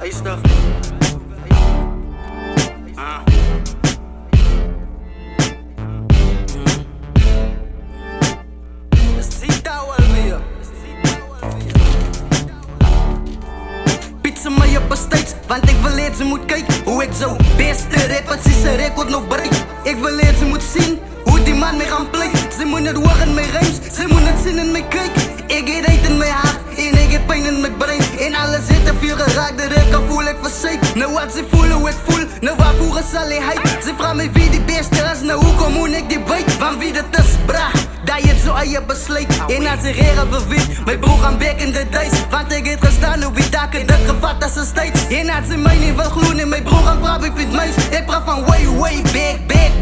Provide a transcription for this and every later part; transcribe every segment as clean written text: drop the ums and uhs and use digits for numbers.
Eistig. Pizza my op steeds, want ik wil het, ze moet kijken hoe ik zo beste rapper, zie ze record nog bereik. Ik wil het, ze moet zien hoe die man mij gaan play. Ze moet het horen in mijn rijms, ze moet het zien in mijn kijk. Ik heb reet in mijn hart en ik heb pijn in mijn brein. En alles zit te veel geraakt, de rap kan voel ik verzekerd. Nou wat ze voelen hoe ik voel, nou waarvoor is al die hype. Ze vragen mij wie die beste is, nou hoe kom moet ik die bij. Van wie dat is, bra, dat je het zo aan je besluit. En als ze reren verwit, mijn broer gaan back in de dice. Want ik heb gestaan op die daken, dat gevat als een steeds. En als ze mij niet wil gloeien, en mijn broer gaan vragen ik het meis. Ik praat van way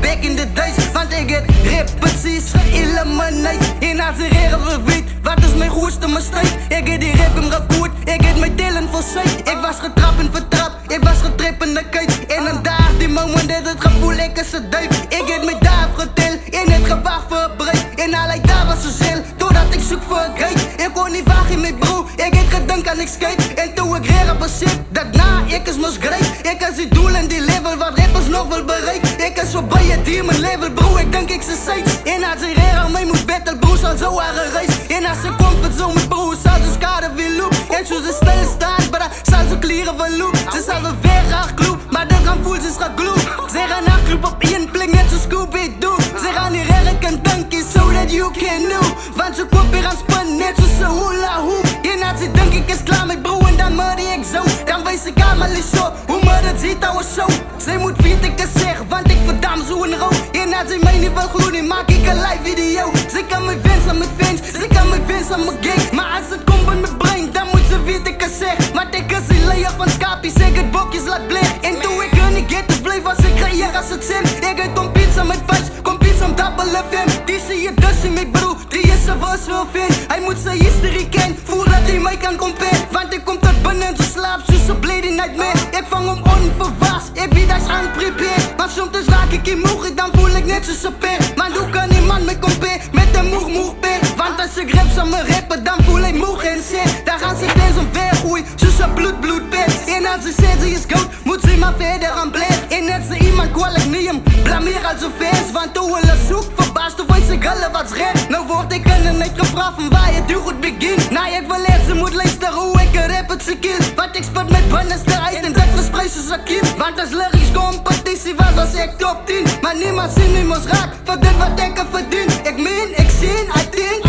back in de dice. Want ik heb repetities, eliminate. En als ze reren verwit, wat is mijn grootste mistake? Ik heb die rap hem gekoerd, ik heb mijn talent voor zij. Ik was getrapt en vertrapt, ik was getript in de kite. En een dag, die moment dat het gevoel, ik is een duif. Ik heb mijn daar geteld, in het gewacht verbreid. En allerlei daar was zo zil, doordat ik zoek voor een geit. Ik kon niet wachten met bro, ik heb gedankt aan ik skate. En toen ik rare besef, dat na, ik is mos great. Ik is die doel en die level, wat rappers nog wel bereikt. Ik is voorbij het demon level, bro, ik denk ik ze sites. En als ze rare aan mij moet battle, bro, zal zo haar reis. En als ze comfort zo met bro, zal ze skade weer loop. En zo ze stil staan, bra, zal ze kleren van loop. Ze zal weer weg gloed, maar de gaan voelt ze gaat gloed. Ze gaan naar club op één plek, net zo Scooby-Doo. Ze gaan die rare kan danken, so that you can know. Want ze komt weer aan spannen, net zo ze hula hoop. En als ze denk ik is klaar met bro en dan murder ik zo. Dan wijs ik aan mijn zo, hoe me dat ziet ouwe zo. Zij moet weten ik het zeg, want ik verdam zo een rood. En als ze mij niet wil gloeien, maak ik een live video. Ze kan me wensen met fans, ze kan me wensen met gang. Maar als het komt met mijn brein, dan moet ze weten ik het zeg. Want ik is een layer van scapies, ik het bokjes laat bleek. En toen ik er niet get, dus blijf als ik creëer als het zin. Ik het om pizza met vibes, kom pizza om double FM. Die zie je dus in mijn bro, die is er was wel fan. Hij moet zijn history kennen, voordat hij mij kan comparen. Want ik kom tot binnen, zo slaap, zo bleeding nightmare. Ik vang hem onverwachts, ik wie dat is aan prepare. Maar soms raak ik in moeg, dan voel ik net zo super. Maar hoe kan die man me compare met een moeg per? Want als ik raps aan me rappen, dan voel ik moeg en zin. Daar gaan ze fans omver gooien, zo bloed per. En als ze zeggen ze is goud, moet ze maar verder aan blijven. En net ze iemand kwalijk neem, blameer al zo fans. Want hoe hulle zoek, verbaasd of weet ze hulle wat's rap. Nou word ik in een net gevraagd van waar je goed begint. Nou ik wil het, ze moet luisteren hoe ik een rap het ze kill. Want ik spot met binnenste uit en dat verspreid zoals een kind. Want als lyrics competitie was ik top 10. Maar niemand zien me mos raak, voor dit wat ik er verdien. Ik meen, ik zie, I think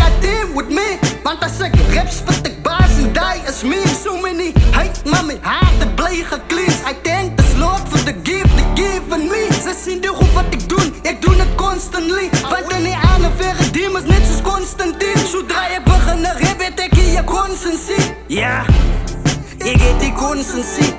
with me. Want als ik rap spit ik baas en die is me. So many hate, maar mijn hart blij gecleaned. I thank the Lord for the gift they given me. Ze zien de goed wat ik doe het constantly. Want in die aan verre demons net zoals Constantine. Zodra ik begin te rap, ik hier constancy. Ja, ik heb die constancy.